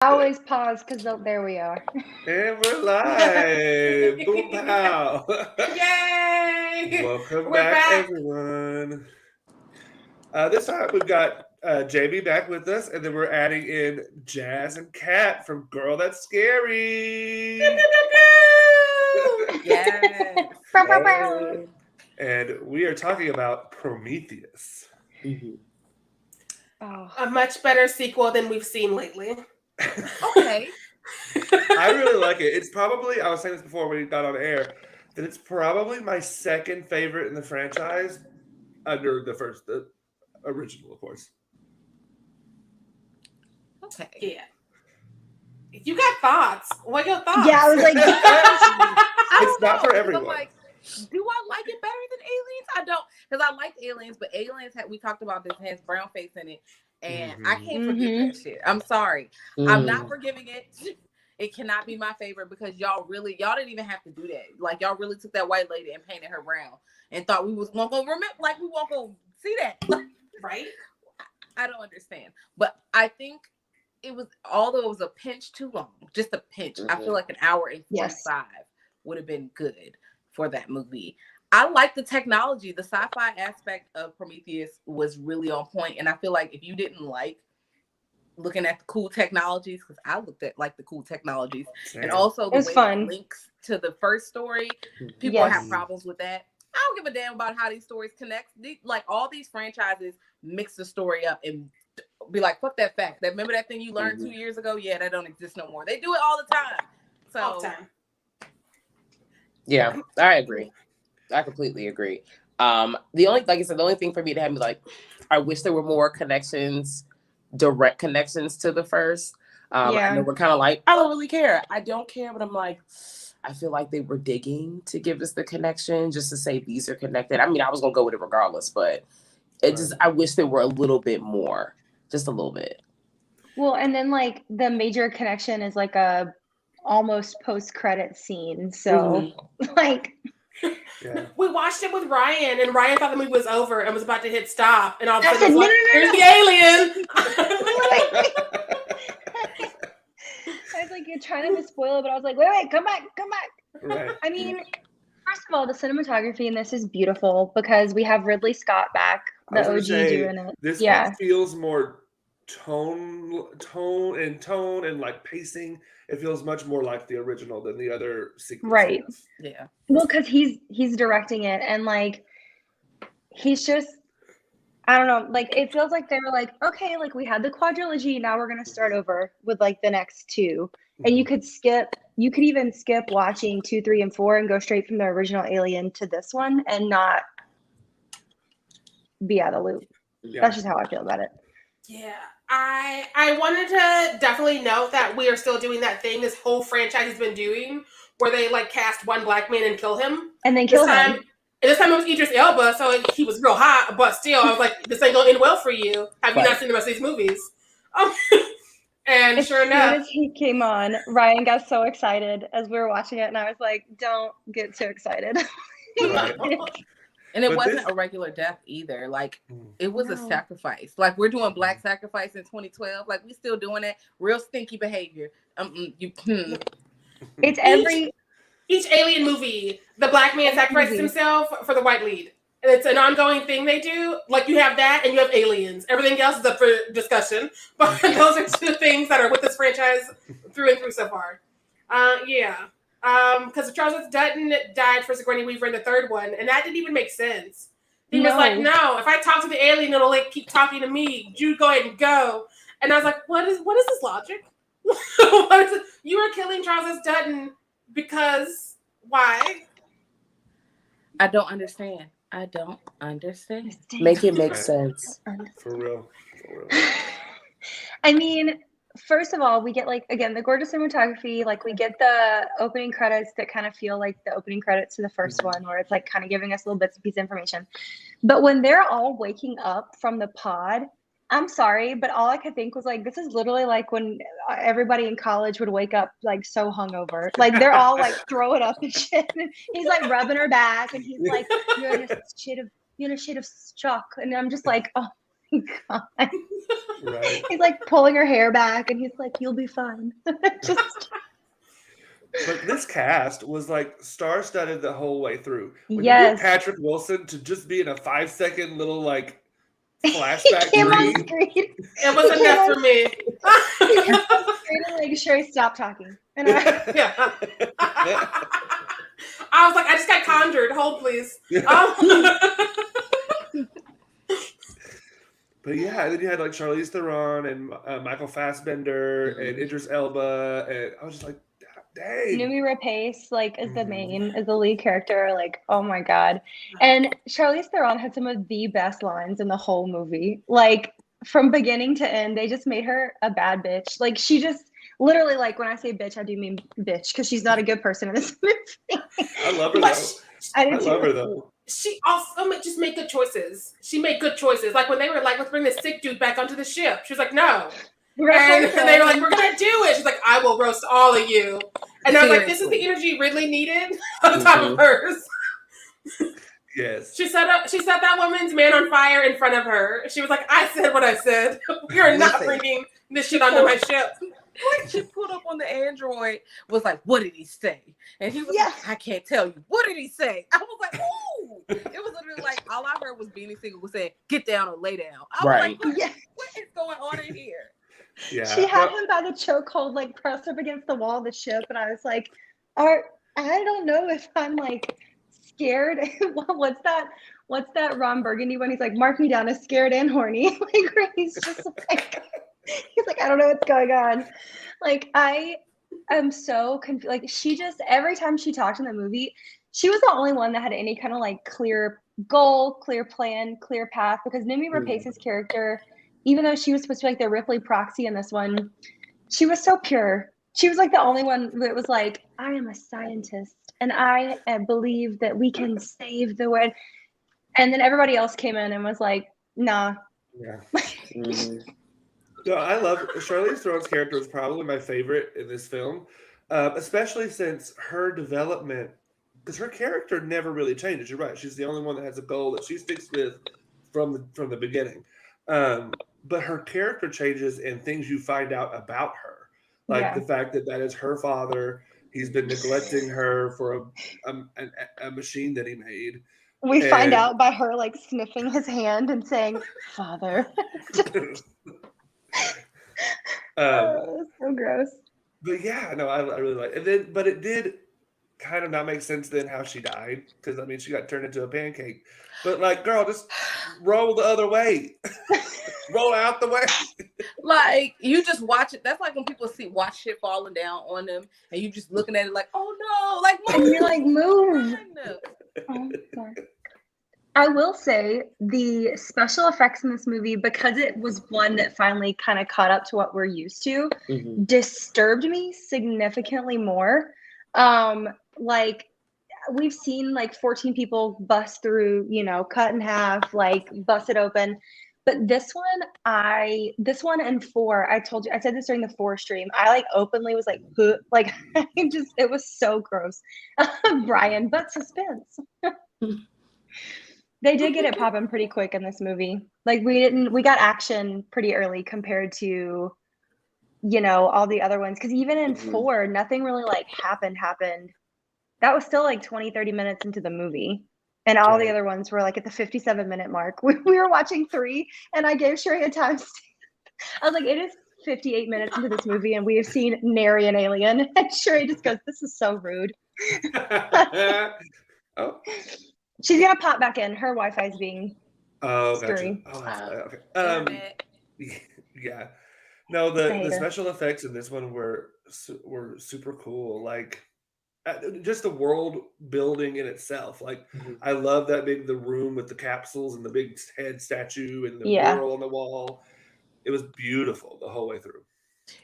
I always pause because there we are. And we're live. Boom pow. Yay! Welcome We're back, back. everyone. This time we've got Jamie back with us, and then we're adding in Jazz and Kat from Girl That's Scary. Yes. Bow, bow, bow. Hey. And we are talking about Prometheus. Mhm. Oh, A much better sequel than we've seen lately. Okay. I really like it. It's probably, I was saying this before when we got on air, that it's probably my second favorite in the franchise under the original, of course. Okay. Yeah. You got thoughts. What are your thoughts? yeah. I was like, I It's don't not know, for 'cause everyone. I'm like, do I like it better than Aliens? I don't, because I liked Aliens, but Aliens we talked about this has brown face in it, and I can't forgive that shit. I'm sorry, I'm not forgiving it. It cannot be my favorite because y'all didn't even have to do that. Like y'all really took that white lady and painted her brown and thought we was won't go remember, like we won't go see that. Right? I don't understand, but I think it was, although it was a pinch too long, just a pinch. I feel like an hour and 45 would have been good for that movie. I like the technology. The sci-fi aspect of Prometheus was really on point, and I feel like if you didn't like looking at the cool technologies, because I looked at like the cool technologies, and also the way it links to the first story, people have problems with that. I don't give a damn about how these stories connect. Like all these franchises mix the story up and be like, fuck that fact. That remember that thing you learned 2 years ago? Yeah, that don't exist no more. They do it all the time. So All the time. Yeah, I agree. I completely agree. The only, like I said, the only thing for me to have me like, I wish there were more connections, direct connections to the first. I know we're kind of like, I don't really care. I don't care, but I'm like, I feel like they were digging to give us the connection just to say these are connected. I mean, I was gonna go with it regardless, but it just, I wish there were a little bit more, just a little bit. well, and then like the major connection is like a almost post-credit scene. So like, we watched it with Ryan, and Ryan thought the movie was over and was about to hit stop, and all of a I sudden said, it was like, no, "Here's the alien." I was like, you're trying to spoil it, but I was like, wait, come back. Right. I mean, first of all, the cinematography in this is beautiful because we have Ridley Scott back, the OG doing it. This one feels more tone and like pacing. It feels much more like the original than the other sequels. Right. Yeah. Well, because he's directing it, and like he's just, I don't know, like it feels like they were like, okay, like we had the quadrilogy, now we're gonna start over with like the next two. And you could even skip watching 2, 3, and 4 and go straight from the original Alien to this one and not be out of the loop. Yeah. That's just how I feel about it. Yeah. I wanted to definitely note that we are still doing that thing this whole franchise has been doing, where they like cast one black man and kill him. And then kill him. And this time it was Idris Elba, so he was real hot, but still, I was like, this ain't gonna end well for you. Have you not seen the rest of these movies? And sure enough. As soon as he came on, Ryan got so excited as we were watching it, and I was like, don't get too excited. And it wasn't a regular death either. Like, it was a sacrifice. Like, we're doing black sacrifice in 2012. Like, we still doing it. Real stinky behavior. It's every... Each Alien movie, the black man sacrifices himself for the white lead. And it's an ongoing thing they do. Like, you have that and you have Aliens. Everything else is up for discussion. But those are two things that are with this franchise through and through so far. Because Charles Dutton died for Sigourney Weaver in the third one, and that didn't even make sense. He was like, no, if I talk to the alien, it'll like keep talking to me. You go ahead and go. And I was like, what is this logic? What is it? You are killing Charles Dutton because why? I don't understand. Make it make sense. For real. I mean, first of all, we get like, again, the gorgeous cinematography, like we get the opening credits that kind of feel like the opening credits to the first one, where it's like kind of giving us little bits and pieces of information. But when they're all waking up from the pod, I'm sorry, but all I could think was like, this is literally like when everybody in college would wake up like so hungover. Like they're all like throwing up and shit. He's like rubbing her back and he's like, you're in a shade of shock. And I'm just like, oh God. Right. He's like pulling her hair back, and he's like, "You'll be fine." Just. But this cast was like star-studded the whole way through. When you Yes. get Patrick Wilson to just be in a 5-second little like He flashback came on dream. screen. It was enough for me. He came on screen and like, Sharai, stop talking. And Yeah. I was like, I just got conjured. Hold, please. But yeah, and then you had like Charlize Theron and Michael Fassbender and Idris Elba, and I was just like, dang. Noomi Rapace, like, is the lead character. Like, oh my God. And Charlize Theron had some of the best lines in the whole movie. Like, from beginning to end, they just made her a bad bitch. Like, she just literally, like, when I say bitch, I do mean bitch, because she's not a good person in this movie. I love her though. I love her though. She also just made good choices. She made good choices. Like when they were like, let's bring this sick dude back onto the ship. She was like, no. Right. And they were like, we're going to do it. She's like, I will roast all of you. And I was like, this is the energy Ridley needed on top of hers. Yes. She set that woman's man on fire in front of her. She was like, I said what I said. We are not bringing this shit onto my ship. Like she pulled up on the Android, was like, what did he say? And he was like, I can't tell you. What did he say? I was like, ooh. It was literally like, all I heard was Beanie Siegel was saying, get down or lay down. I was like, what is going on in here? Yeah. She had him by the chokehold, like pressed up against the wall of the ship. And I was like, I don't know if I'm like scared. What's that Ron Burgundy when he's like, mark me down as scared and horny? Like, where he's just like, he's like, I don't know what's going on. Like, I am so confused. Like, she just, every time she talked in the movie, she was the only one that had any kind of like clear goal, clear plan, clear path. Because Noomi Rapace's character, even though she was supposed to be like the Ripley proxy in this one, she was so pure. She was like the only one that was like, I am a scientist and I believe that we can save the world. And then everybody else came in and was like, nah. Yeah. No, I love Charlize Theron's character is probably my favorite in this film, especially since her development, because her character never really changes. You're right; she's the only one that has a goal that she sticks with from the beginning. But her character changes and things you find out about her, like the fact that is her father. He's been neglecting her for a machine that he made. We find out by her like sniffing his hand and saying, "Father." So gross. But yeah, no, I really like it. But it did kind of not make sense then how she died, because I mean she got turned into a pancake. But like, girl, just roll the other way. Roll out the way. Like you just watch it. That's like when people watch shit falling down on them, and you just looking at it like, oh no, like move. And you're like, move. Oh, God. I will say the special effects in this movie, because it was one that finally kind of caught up to what we're used to, disturbed me significantly more. Like we've seen like 14 people bust through, cut in half, like bust it open. But this one and 4, I told you, I said this during the 4 stream. I like openly was like, it was so gross. Brian, but suspense. They did get it popping pretty quick in this movie. Like we got action pretty early compared to, all the other ones. Cause even in 4, nothing really like happened. That was still like 20, 30 minutes into the movie. And all the other ones were like at the 57-minute mark. We were watching 3 and I gave Sharai a timestamp. I was like, it is 58 minutes into this movie and we have seen nary an alien. And Sharai just goes, this is so rude. Oh. She's gonna pop back in. Her Wi-Fi is being screwy. Gotcha. Okay. Yeah. No, the special effects in this one were super cool. Like just the world building in itself. Like I love that the room with the capsules and the big head statue and the mural on the wall. It was beautiful the whole way through.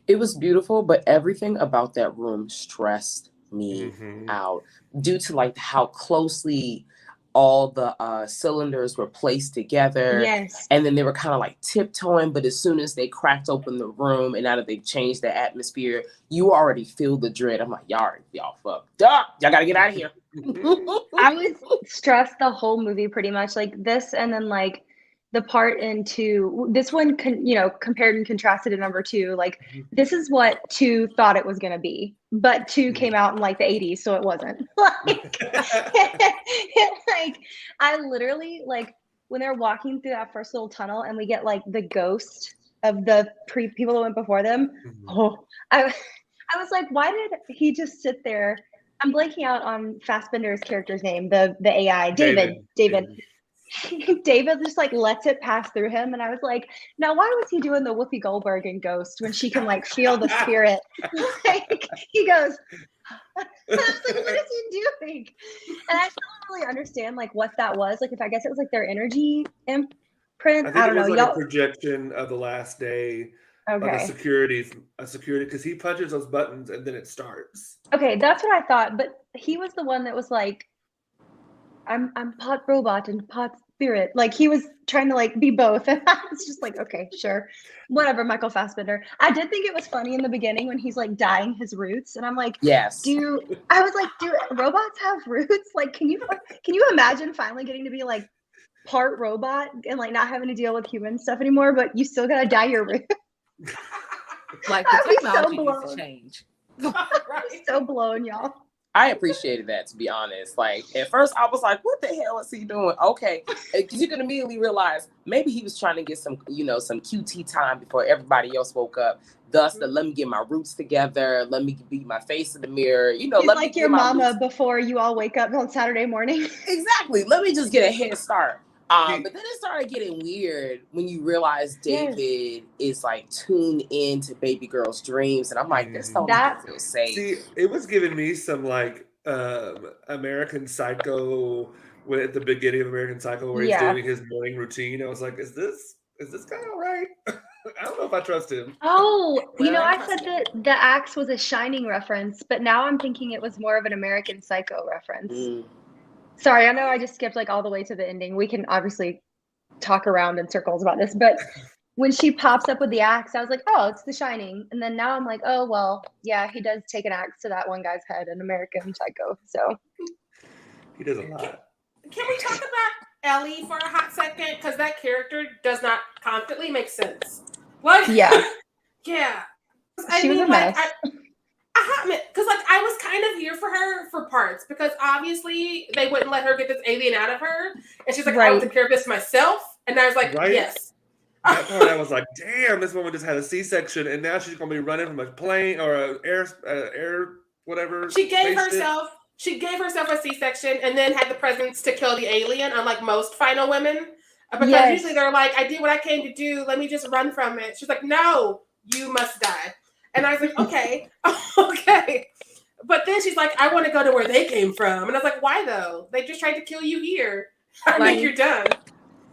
It was beautiful, but everything about that room stressed me out due to like how closely all the cylinders were placed together. Yes. And then they were kind of like tiptoeing, but as soon as they cracked open the room and now that they've changed the atmosphere, you already feel the dread. I'm like, y'all fucked up. Y'all gotta get out of here. I was stressed the whole movie pretty much. Like this, and then like the part in 2, this one, compared and contrasted to number 2, like this is what 2 thought it was going to be, but 2 came out in like the 80s, so it wasn't. Like, like I literally, like, when they're walking through that first little tunnel and we get like the ghost of the people that went before them, I was like, why did he just sit there? I'm blanking out on Fassbender's character's name, the AI, David. David just like lets it pass through him, and I was like, now why was he doing the Whoopi Goldberg in Ghost when she can like feel the spirit? Like, he goes, I was like, what is he doing? And I still don't really understand like what that was. Like, if I guess it was like their energy imprint. I don't know. Like a projection of the last day. Okay. Like a security, because he punches those buttons and then it starts. Okay, that's what I thought. But he was the one that was like, I'm pot robot and pot spirit. Like, he was trying to like be both. And I was just like, okay, sure. Whatever, Michael Fassbender. I did think it was funny in the beginning when he's like dyeing his roots. And I'm like, yes. do robots have roots? Like, can you imagine finally getting to be like part robot and like not having to deal with human stuff anymore, but you still gotta dye your roots? Like, the technology needs to change. So blown, y'all. I appreciated that, to be honest. Like, at first I was like, what the hell is he doing? Okay. Because you can immediately realize maybe he was trying to get some, some QT time before everybody else woke up. Thus, let me get my roots together. Let me be my face in the mirror. He's let like me your mama before you all wake up on Saturday morning. Exactly. Let me just get a head start. But then it started getting weird when you realize David is like tuned into baby girl's dreams, and I'm like, this don't feel safe. See, it was giving me some like American Psycho at the beginning of American Psycho, where he's doing his morning routine. I was like, is this guy all right? I don't know if I trust him. Oh, I said that the axe was a Shining reference, but now I'm thinking it was more of an American Psycho reference. Sorry, I know I just skipped like all the way to the ending. We can obviously talk around in circles about this, but when she pops up with the axe, I was like, oh, it's The Shining. And then now I'm like, oh, well, yeah, he does take an axe to that one guy's head in American Psycho. So he does a lot. Can we talk about Ellie for a hot second? Because that character does not constantly make sense. Like, yeah. She was a mess. Because like I was kind of here for her for parts, because obviously they wouldn't let her get this alien out of her, and she's like, I will take care of this myself. And I was like, yes. That part I was like, damn, this woman just had a C-section, and now she's gonna be running from a plane or a air whatever. She gave herself a C-section and then had the presence to kill the alien, unlike most final women. Because usually they're like, I did what I came to do, let me just run from it. She's like, no, you must die. And I was like, okay. But then she's like, I want to go to where they came from. And I was like, why though? They just tried to kill you here. I think you're done.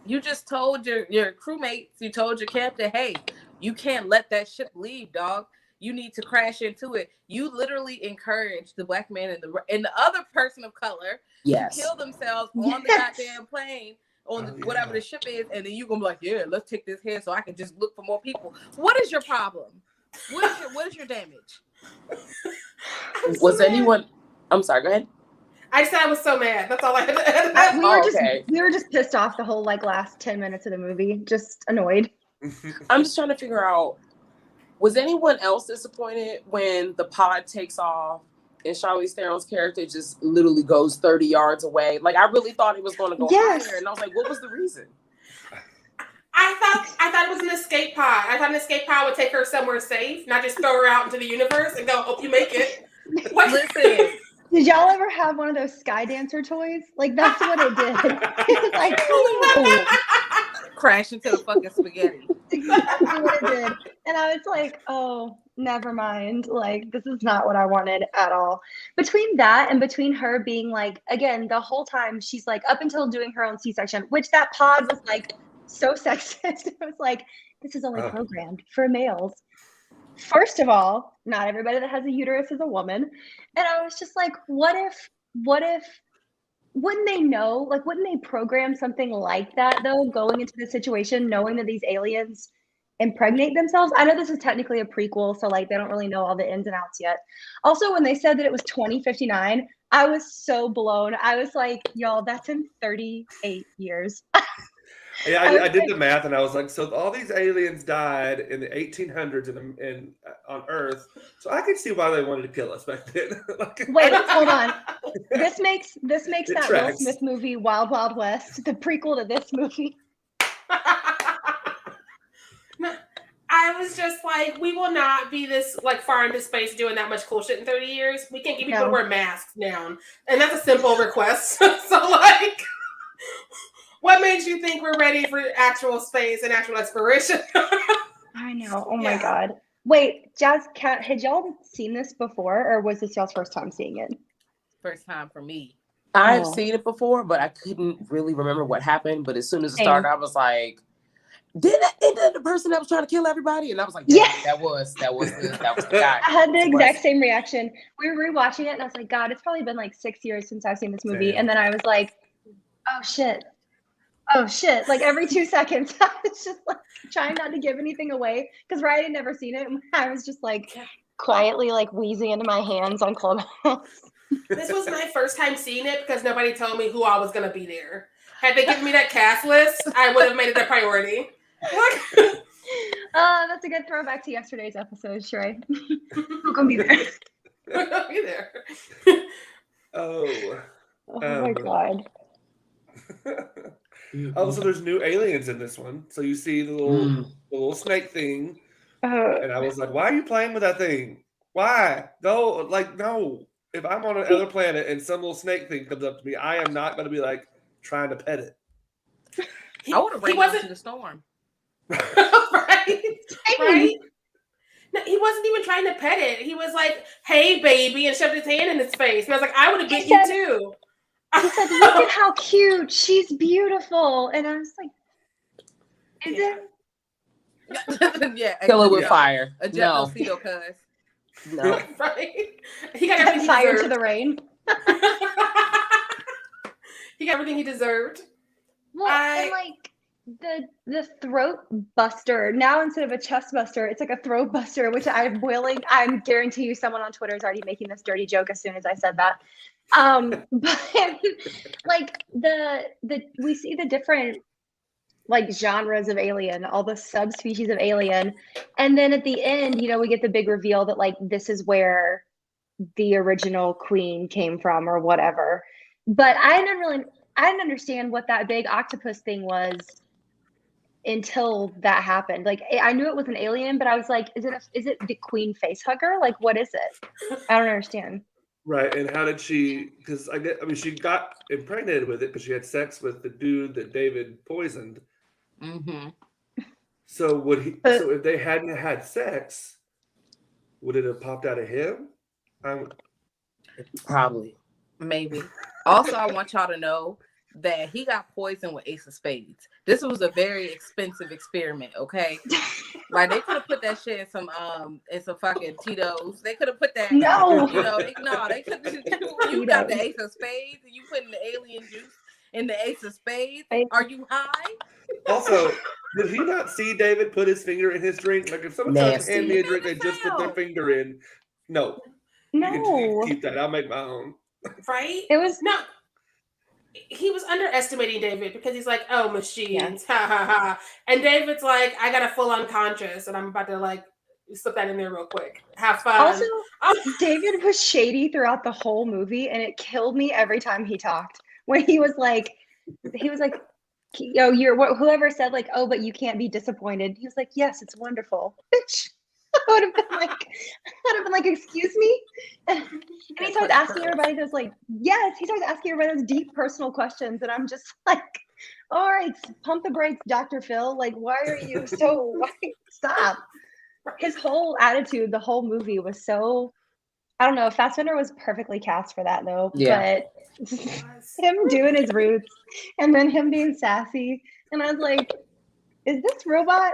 You just told your crewmates, you told your captain, hey, you can't let that ship leave, dog. You need to crash into it. You literally encouraged the black man and the other person of color to kill themselves on the goddamn plane, on whatever the ship is, and then you're gonna be like, yeah, let's take this head so I can just look for more people. What is your problem? What is your damage? Was anyone? I'm sorry. Go ahead. I said I was so mad. That's all I had. We were just pissed off the whole like last 10 minutes of the movie. Just annoyed. I'm just trying to figure out. Was anyone else disappointed when the pod takes off and Charlize Theron's character just literally goes 30 yards away? Like, I really thought it was going to go higher, and I was like, what was the reason? I thought it was an escape pod. I thought an escape pod would take her somewhere safe, not just throw her out into the universe and go, hope you make it. Listen. Did y'all ever have one of those Sky Dancer toys? Like, that's what it did. It was like, oh. Crash into the fucking spaghetti. Exactly what it did. And I was like, oh, never mind. Like, this is not what I wanted at all. Between that and between her being like, again, the whole time she's like, up until doing her own C-section, which that pod was like, so sexist. It was like, this is only programmed for males. First of all, not everybody that has a uterus is a woman. And I was just like, what if wouldn't they know? Like, wouldn't they program something like that though, going into the situation, knowing that these aliens impregnate themselves? I know this is technically a prequel, so like they don't really know all the ins and outs yet. Also, when they said that it was 2059, I was so blown. I was like, y'all, that's in 38 years. Yeah, I did the math, and I was like, so all these aliens died in the 1800s on Earth, so I can see why they wanted to kill us back then. Wait, hold on. This makes that tracks. Will Smith movie Wild Wild West the prequel to this movie. I was just like, we will not be this like far into space doing that much cool shit in 30 years. We can't get people to wear masks now, and that's a simple request. So like. What made you think we're ready for actual space and actual exploration? I know. Oh my God. Wait, Jazz Cat, had y'all seen this before, or was this y'all's first time seeing it? First time for me. I've seen it before, but I couldn't really remember what happened. But as soon as it started, I was like, "Isn't that the person that was trying to kill everybody?" And I was like, "Yeah, that was the guy." I had the exact same reaction. We were rewatching it, and I was like, "God, it's probably been like 6 years since I've seen this movie." Same. And then I was like, oh shit, like every 2 seconds I was just like trying not to give anything away because Ryan had never seen it, and I was just like quietly like wheezing into my hands on Clubhouse. This was my first time seeing it because nobody told me who all was going to be there. Had they given me that cast list, I would have made it a priority. That's a good throwback to yesterday's episode, Sharai. Who's gonna be there? Who's gonna be there? Oh my God. Also, there's new aliens in this one. So you see the little snake thing. And I was like, why are you playing with that thing? Why? No. If I'm on another planet and some little snake thing comes up to me, I am not going to be like trying to pet it. I would have ran into the storm. Right? No, he wasn't even trying to pet it. He was like, hey, baby, and shoved his hand in his face. And I was like, I would have bit you too. He said, look at how cute. She's beautiful. And I was like, is it? Yeah. Kill it with fire. A jet mosquito, cuz. No. Right? He got everything fire to the rain. He got everything he deserved. Well, and like the throat buster, now instead of a chest buster, it's like a throat buster, which I'm guarantee you someone on Twitter is already making this dirty joke as soon as I said that. But like we see the different like genres of alien, all the subspecies of alien, and then at the end, we get the big reveal that like this is where the original queen came from or whatever. But I didn't understand what that big octopus thing was until that happened. Like I knew it was an alien, but I was like, is it the queen face hugger? Like what is it? I don't understand. Right, and how did she? Because she got impregnated with it because she had sex with the dude that David poisoned. Mm-hmm. So so if they hadn't had sex, would it have popped out of him? Probably, maybe. Also, I want y'all to know that he got poisoned with Ace of Spades. This was a very expensive experiment, okay? Like they could have put that shit in some fucking Tito's. They could have put that. No. They could. You got the Ace of Spades and you putting the alien juice in the Ace of Spades. Are you high? Also, did he not see David put his finger in his drink? Like if someone tries to hand me a drink, they just put their finger in. No. You can keep that. I'll make my own. Right? It was no. He was underestimating David because he's like, oh, machines, ha ha ha. And David's like, I got a full unconscious, and I'm about to like slip that in there real quick. Have fun. Also, David was shady throughout the whole movie, and it killed me every time he talked. When he was like, whoever said like, oh, but you can't be disappointed. He was like, yes, it's wonderful. Bitch. I would have been like, excuse me? And he starts asking everybody those like, yes, he starts asking everybody those deep personal questions. And I'm just like, all right, pump the brakes, Dr. Phil. Like, why are you so, stop. His whole attitude, the whole movie was so, I don't know, Fassbender was perfectly cast for that though. Yeah. But him doing his roots and then him being sassy. And I was like, is this robot?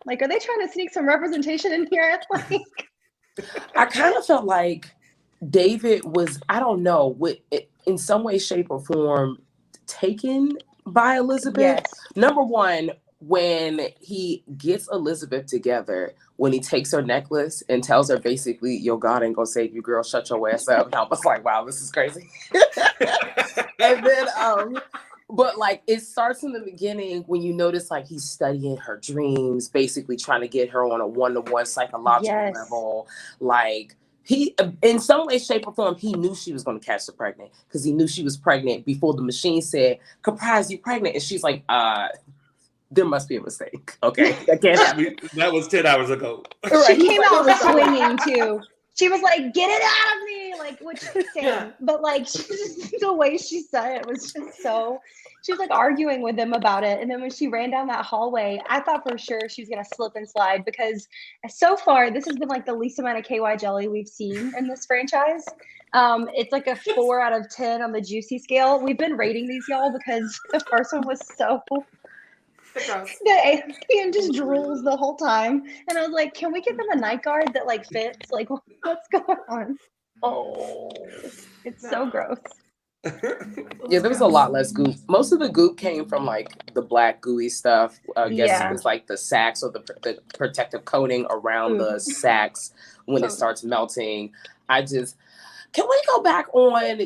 Like, are they trying to sneak some representation in here? Like, I kind of felt like David was, I don't know, in some way, shape, or form, taken by Elizabeth. Yes. Number one, when he gets Elizabeth together, when he takes her necklace and tells her basically, your God ain't gonna save you, girl, shut your ass up. And I was like, wow, this is crazy. And then But like it starts in the beginning when you notice like he's studying her dreams, basically trying to get her on a one-to-one psychological level. Like he, in some way, shape, or form, he knew she was going to catch her pregnant because he knew she was pregnant before the machine said, "Caprice, you pregnant?" And she's like, there must be a mistake. Okay, that can't happen. That was 10 hours ago. She came out swinging too. She was like, "Get it out of me!" Like, which is insane. But like, the way she said it was just so. She was like arguing with him about it, and then when she ran down that hallway, I thought for sure she was gonna slip and slide because so far this has been like the least amount of KY jelly we've seen in this franchise. It's like a 4 out of 10 on the juicy scale. We've been rating these, y'all, because the first one was so. The alien just drools the whole time, and I was like, "Can we get them a night guard that like fits? Like, what's going on?" Oh, it's so gross. Yeah, there was a lot less goop. Most of the goop came from like the black gooey stuff. I guess it was like the sacks or the protective coating around the sacks when it starts melting. Can we go back on,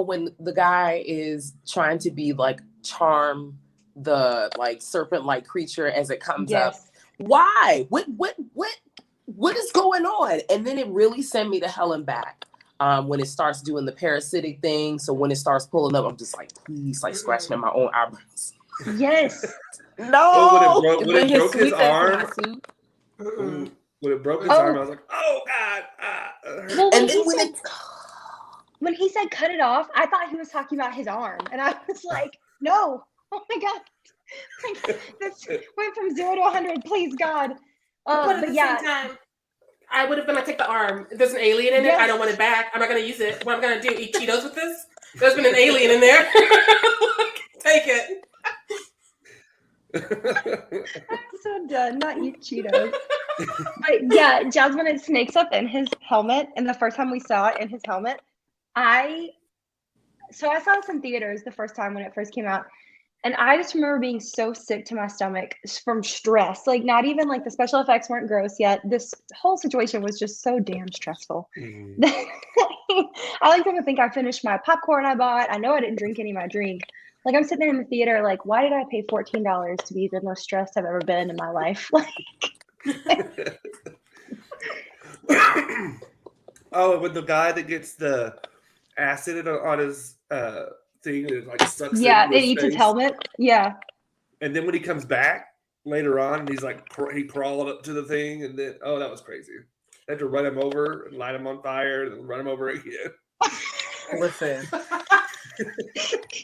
when the guy is trying to be like charm the like serpent-like creature as it comes up? Why? What is going on? And then it really sent me to hell and back. When it starts doing the parasitic thing, so when it starts pulling up, I'm just like, please, like scratching at my own eyebrows. Yes. No. When it broke his arm. When it broke his arm, I was like, oh God. Well, when he said cut it off, I thought he was talking about his arm, and I was like, no. Oh my God. Like, this went from 0 to 100. Please, God. But at the same time, I would have been like, take the arm. If there's an alien in it, I don't want it back. I'm not going to use it. What I'm going to do, eat Cheetos with this? There's been an alien in there. Take it. I'm so done. Not eat Cheetos. But yeah, Jasmine, it snakes up in his helmet. And the first time we saw it in his helmet, I saw this in theaters the first time when it first came out. And I just remember being so sick to my stomach from stress. Like, not even like the special effects weren't gross yet. This whole situation was just so damn stressful. Mm-hmm. I like to think I finished my popcorn I bought. I know I didn't drink any of my drink. Like, I'm sitting there in the theater, like, why did I pay $14 to be the most stressed I've ever been in my life? Like, oh, with the guy that gets the acid on his thing, and it like sucks. Yeah, it eats his helmet. Yeah. And then when he comes back later on, and he's like he crawled up to the thing, and then that was crazy. They had to run him over and light him on fire, and then run him over again. Listen.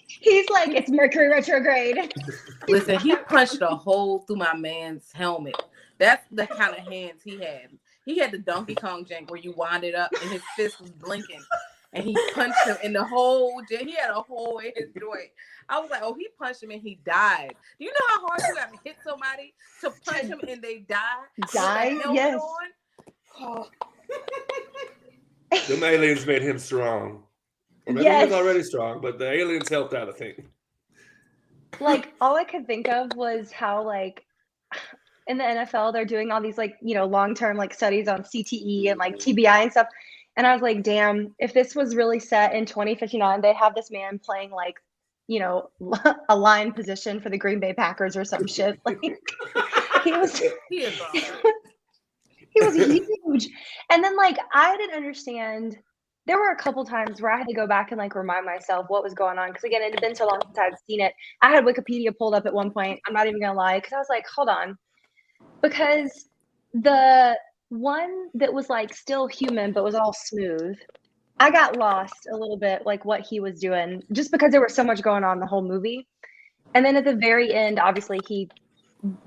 He's like, it's Mercury retrograde. Listen, he punched a hole through my man's helmet. That's the kind of hands he had. He had the Donkey Kong jank where you wind it up and his fist was blinking. And he punched him in the hole. He had a hole in his joint. I was like, oh, he punched him and he died. Do you know how hard you have to hit somebody to punch him and they die? Die? Yes. Oh. Them aliens made him strong. Maybe he was already strong, but the aliens helped out, I think. Like, all I could think of was how, like, in the NFL, they're doing all these, like, long-term, like, studies on CTE and, like, TBI and stuff. And I was like, damn, if this was really set in 2059, they'd have this man playing, like, a line position for the Green Bay Packers or some shit. Like, he was huge. And then, like, I didn't understand. There were a couple times where I had to go back and, like, remind myself what was going on. Because, again, it had been so long since I'd seen it. I had Wikipedia pulled up at one point. I'm not even going to lie. Because I was like, hold on. Because the one that was, like, still human but was all smooth, I got lost a little bit, like, what he was doing. Just because there was so much going on the whole movie. And then at the very end, obviously,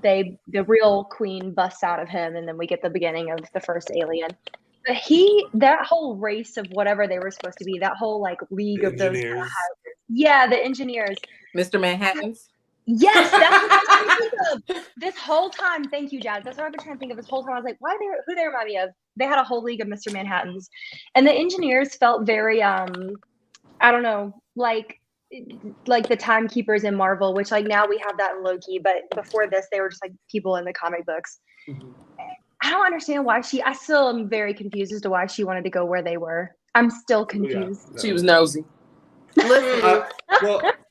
the real queen busts out of him. And then we get the beginning of the first alien. But that whole race of whatever they were supposed to be, that whole, like, league of those houses. Yeah, the engineers. Mr. Manhattans? Yes, that's what I was trying to think of. This whole time, thank you, Jazz. That's what I've been trying to think of this whole time. I was like, who they remind me of? They had a whole league of Mr. Manhattans. And the engineers felt very, I don't know, like the timekeepers in Marvel, which, like, now we have that in Loki. But before this, they were just, like, people in the comic books. Mm-hmm. I don't understand why I still am very confused as to why she wanted to go where they were. I'm still confused. Yeah, no. She was nosy. Well,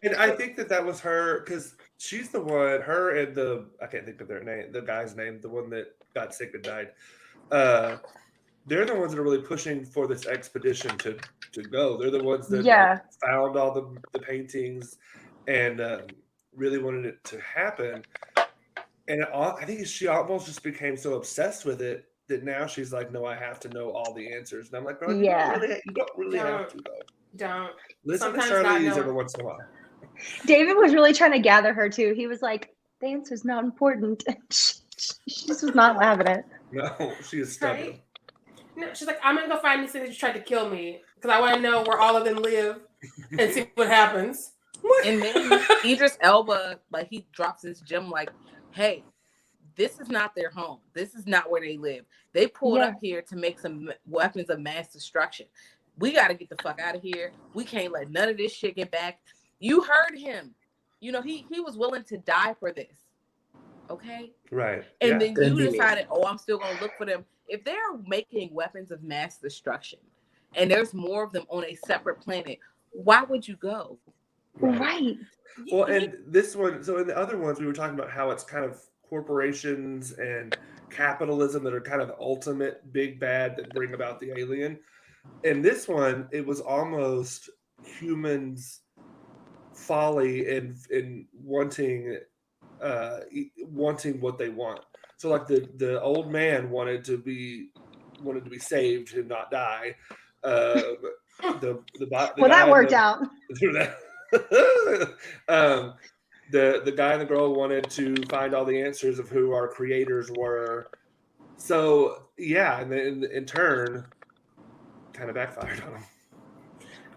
And I think that was her, because she's the one, her and I can't think of their name, the guy's name, the one that got sick and died. They're the ones that are really pushing for this expedition to go. They're the ones that found all the paintings and really wanted it to happen. And I think she almost just became so obsessed with it that now she's like, no, I have to know all the answers. And I'm like, bro, you don't really have to, though. Don't. Listen to Charlize every once in a while. David was really trying to gather her, too. He was like, the answer's not important. She just was not having it. No, she is stubborn. Right? No, she's like, I'm going to go find these things that you tried to kill me because I want to know where all of them live and see what happens. And then Idris Elba, like, he drops this gem like, hey, this is not their home. This is not where they live. They pulled up here to make some weapons of mass destruction. We got to get the fuck out of here. We can't let none of this shit get back. You heard him. You know, he was willing to die for this. Okay? Right. And then you decided, I'm still going to look for them. If they're making weapons of mass destruction and there's more of them on a separate planet, why would you go? Right. Well, and this one, so in the other ones, we were talking about how it's kind of corporations and capitalism that are kind of the ultimate big bad that bring about the alien. In this one, it was almost humans' folly in wanting what they want. So, like the old man wanted to be saved and not die. The that worked out. The guy and the girl wanted to find all the answers of who our creators were. So and then in turn, kind of backfired on them.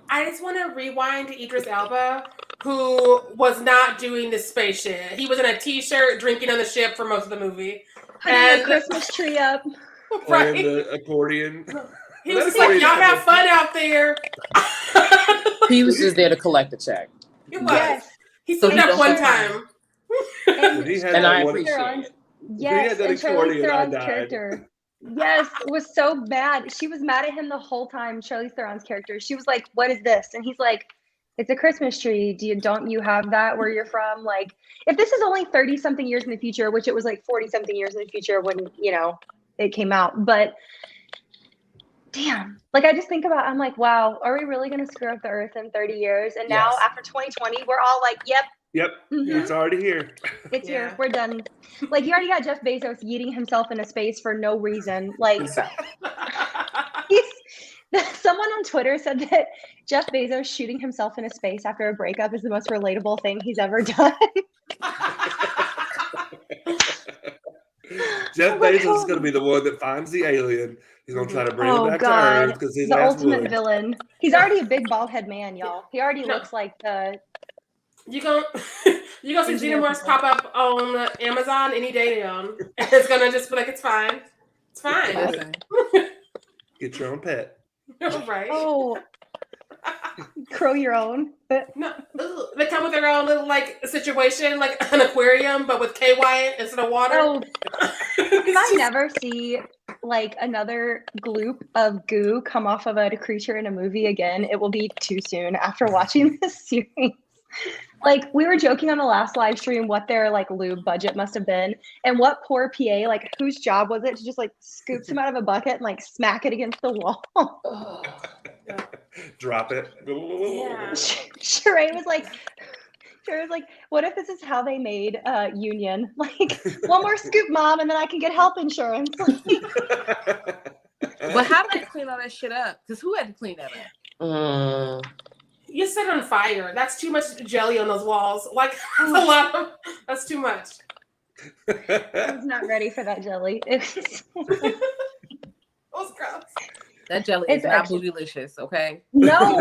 I just want to rewind to Idris Elba, who was not doing the space shit. He was in a t-shirt drinking on the ship for most of the movie. And a Christmas tree up. Right. Playing the accordion. He was just like, y'all have fun out there. He was just there to collect the check. He was. Yes. He stood up one time. And I appreciate it. Yes, and Charlize Theron's character. Yes, it was so bad. She was mad at him the whole time, Charlize Theron's character. She was like, what is this? And he's like, it's a Christmas tree. Don't you have that where you're from? Like, if this is only 30-something years in the future, which it was like 40-something years in the future when, it came out. But damn, like I just think about, I'm like, wow, are we really going to screw up the earth in 30 years? And now after 2020, we're all like, yep. It's already here. It's here. We're done. Like, you already got Jeff Bezos yeeting himself into space for no reason. Like, someone on Twitter said that Jeff Bezos shooting himself into space after a breakup is the most relatable thing he's ever done. Jeff Bezos is going to be the one that finds the alien. He's going to try to bring him back to Earth because he's the ultimate villain. He's already a big bald head man, y'all. He already looks like the. You gonna see Xenomorphs pop up on Amazon any day now. It's gonna just be like, it's fine. It's fine. Get your own pet. Right. Oh. Grow your own. No, they come with their own little like situation, like an aquarium, but with KY instead of water. Oh. If I never see like another gloop of goo come off of a creature in a movie again, it will be too soon after watching this series. Like, we were joking on the last live stream what their like lube budget must have been, and what poor PA, like, whose job was it to just like scoop some out of a bucket and like smack it against the wall. Drop it. Yeah. Sharai was like, what if this is how they made Union? Like, one more scoop, Mom, and then I can get health insurance. But how did they clean all that shit up? Because who had to clean that up? You set it on fire. That's too much jelly on those walls. Like, that's too much. I was not ready for that jelly. It was gross. That jelly is not bootylicious, okay? No.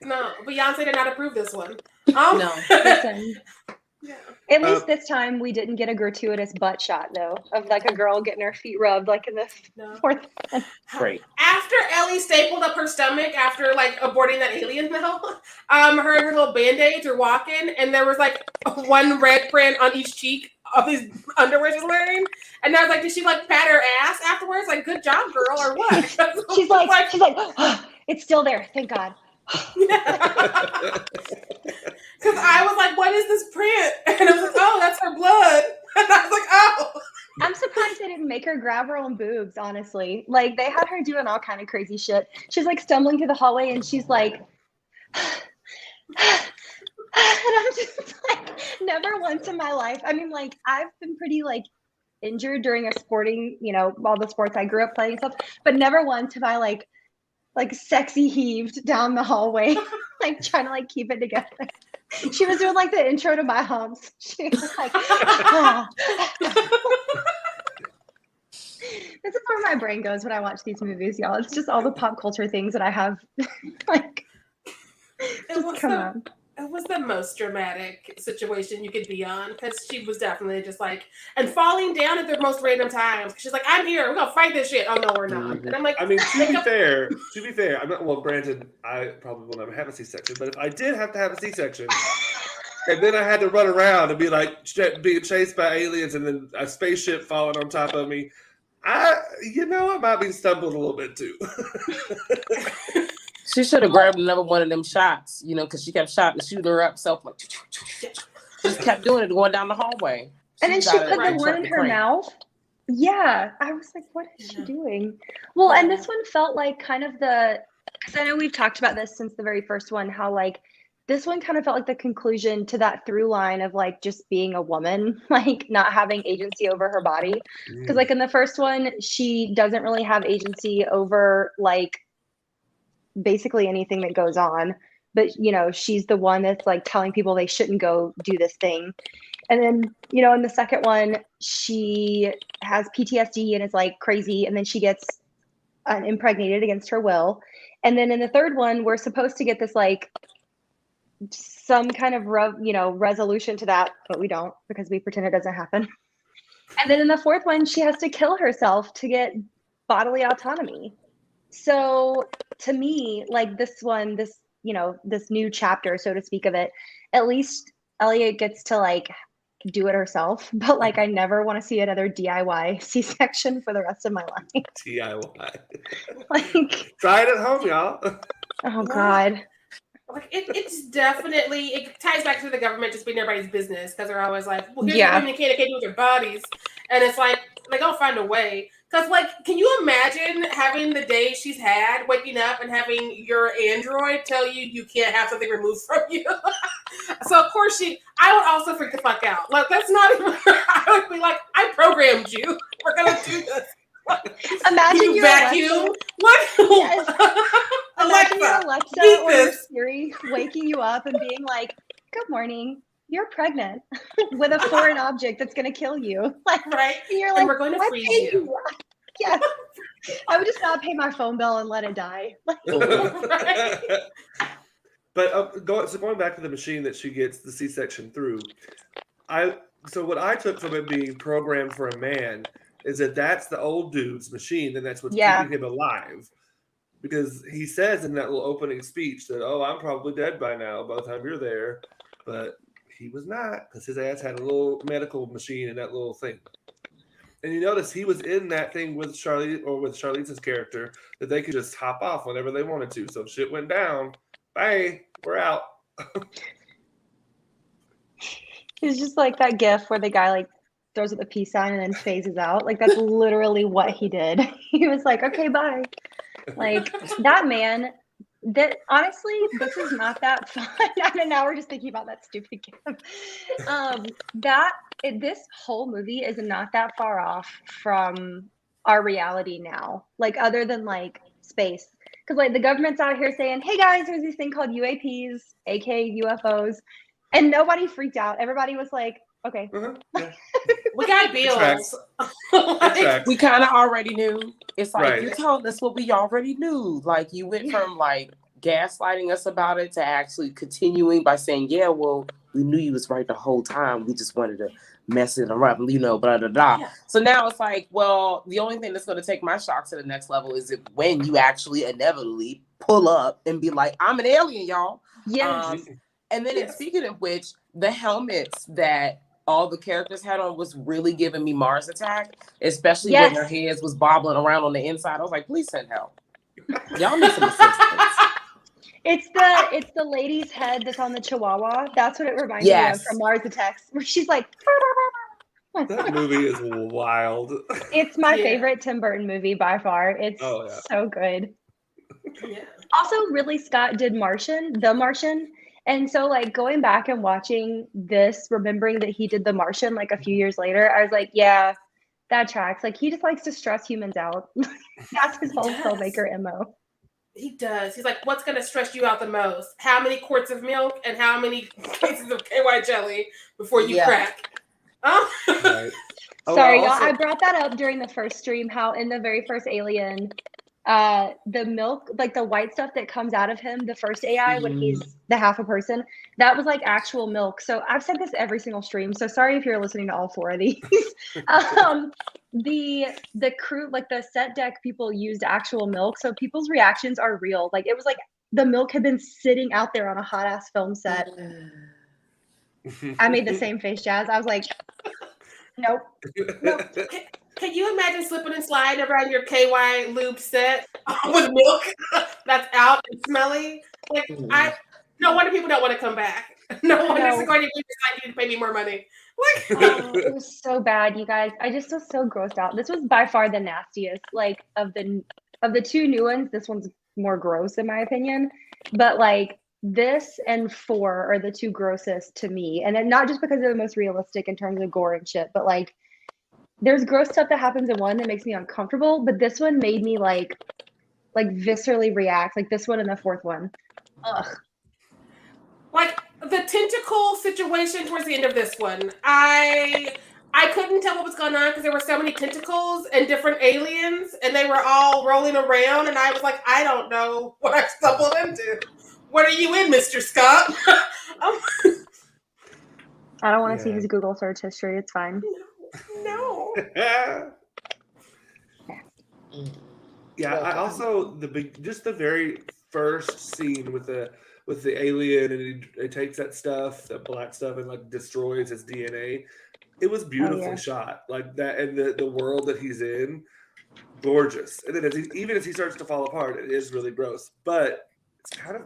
No, Beyonce did not approve this one. No. Listen. Yeah. At least this time we didn't get a gratuitous butt shot though of like a girl getting her feet rubbed like in the fourth. Great. After Ellie stapled up her stomach after like aborting that alien though, her little band-aids were walking and there was like one red print on each cheek of his underwear she's wearing. And I was like, did she like pat her ass afterwards? Like, good job, girl, or what? she's like, oh, it's still there, thank God. Because I was like, what is this print? And I was like, oh, that's her blood. And I was like, oh. I'm surprised they didn't make her grab her own boobs, honestly. Like, they had her doing all kind of crazy shit. She's, like, stumbling through the hallway, and she's like... And I'm just like, never once in my life. I mean, like, I've been pretty, like, injured during a sporting, all the sports I grew up playing and stuff, but never once have I, like sexy heaved down the hallway, like, trying to, like, keep it together. She was doing, like, the intro to My Humps. She was like, ah. This is where my brain goes when I watch these movies, y'all. It's just all the pop culture things that I have, like, just come on. It was the most dramatic situation you could be on, because she was definitely just like, and falling down at the most random times. She's like, I'm here, we're gonna fight this shit. Oh no, we're not. And I'm like, I mean, to be fair, I'm not, well, granted, I probably will never have a C-section, but if I did have to have a C-section, and then I had to run around and be like being chased by aliens and then a spaceship falling on top of me, I might be stumbling a little bit too. She should have grabbed another one of them shots, because she kept shooting her up self, like, just kept doing it, going down the hallway. And then she put the one in her mouth. Yeah. I was like, what is she doing? Well, and this one felt like kind of because I know we've talked about this since the very first one, how, like, this one kind of felt like the conclusion to that through line of, like, just being a woman, like, not having agency over her body. Because, like, in the first one, she doesn't really have agency over, like, basically anything that goes on, but she's the one that's, like, telling people they shouldn't go do this thing. And then in the second one, she has PTSD and is, like, crazy, and then she gets impregnated against her will. And then in the third one, we're supposed to get this, like, some kind of resolution to that, but we don't, because we pretend it doesn't happen. And then in the fourth one, she has to kill herself to get bodily autonomy. So to me, like, this new chapter, so to speak, of it, at least Elliot gets to, like, do it herself. But, like, I never want to see another DIY C-section for the rest of my life. DIY. Like, try it at home, y'all. Oh God. Like, it's definitely, it ties back to the government just being everybody's business, because they're always like, well, here's what women can't do with their bodies. And it's like, I'll find a way. Because, like, can you imagine having the day she's had, waking up and having your android tell you can't have something removed from you? So, of course, I would also freak the fuck out. Like, that's not even, I would be like, I programmed you. We're going to do this. Imagine your vacuum. What? Yes. Imagine your Alexa or your Siri waking you up and being like, good morning. You're pregnant with a foreign object that's going to kill you. Like, right. And you're like, and we're going to freeze you. Yes. I would just not pay my phone bill and let it die. But going back to the machine that she gets the C-section through, so what I took from it being programmed for a man is that's the old dude's machine, and that's what's keeping him alive. Because he says in that little opening speech that, oh, I'm probably dead by now by the time you're there. But he was not, because his ass had a little medical machine in that little thing. And you notice he was in that thing with Charlize's character, that they could just hop off whenever they wanted to. So if shit went down, bye, we're out. It's just like that gif where the guy, like, throws up a peace sign and then phases out. Like, that's literally what he did. He was like, okay, bye. Like, that man, that honestly, this is not that fun. And now we're just thinking about that stupid gif. This whole movie is not that far off from our reality now. Like, other than, like, space. Because, like, the government's out here saying, hey guys, there's this thing called UAPs, aka UFOs. And nobody freaked out. Everybody was like, okay. Yeah. We got bills. We kind of already knew. It's like, you told us what we already knew. Like, you went from, like, gaslighting us about it to actually continuing by saying, yeah, well, we knew you was right the whole time. We just wanted to mess it around, blah, blah, blah. Yeah. So now it's like, well, the only thing that's going to take my shock to the next level is when you actually inevitably pull up and be like, I'm an alien, y'all. Yes. And then speaking of which, the helmets that all the characters had on was really giving me Mars Attack, especially when their heads was bobbling around on the inside. I was like, please send help. Y'all need some assistance. It's the lady's head that's on the Chihuahua. That's what it reminds me of from Mars Attacks, where she's like. That movie is wild. It's my favorite Tim Burton movie by far. It's so good. Yeah. Also, Ridley Scott did The Martian. And so, like, going back and watching this, remembering that he did The Martian, like, a few years later, I was like, yeah, that tracks. Like, he just likes to stress humans out. That's his whole filmmaker MO. He does. He's like, what's going to stress you out the most? How many quarts of milk and how many cases of KY jelly before you crack? Oh. Right. Sorry, y'all. I brought that up during the first stream, how in the very first Alien, the milk, like the white stuff that comes out of him, the first AI when he's the half a person, that was like actual milk. So I've said this every single stream. So sorry if you're listening to all four of these. The crew, like the set deck people used actual milk. So people's reactions are real. Like it was like the milk had been sitting out there on a hot ass film set. I made the same face, Jazz. I was like, nope. Can you imagine slipping and sliding around your KY lube set with milk that's out and smelly? Like, no wonder people don't want to come back. No wonder Sigourney Weaver decided you to pay me more money. Like, it was so bad, you guys. I just was so grossed out. This was by far the nastiest. Like of the two new ones, this one's more gross in my opinion. But like this and 4 are the two grossest to me, and then not just because they're the most realistic in terms of gore and shit, but like. There's gross stuff that happens in one that makes me uncomfortable, but this one made me like viscerally react. Like this one and the 4th one. Ugh. Like the tentacle situation towards the end of this one, I couldn't tell what was going on because there were so many tentacles and different aliens, and they were all rolling around, and I was like, I don't know what I stumbled into. What are you in, Mr. Scott? I don't want to see his Google search history. It's fine. No. I also the very first scene with the alien, and he takes that stuff, that black stuff, and like destroys his DNA. It was beautifully shot, like that, and the world that he's in, gorgeous. And then even as he starts to fall apart, it is really gross, but it's kind of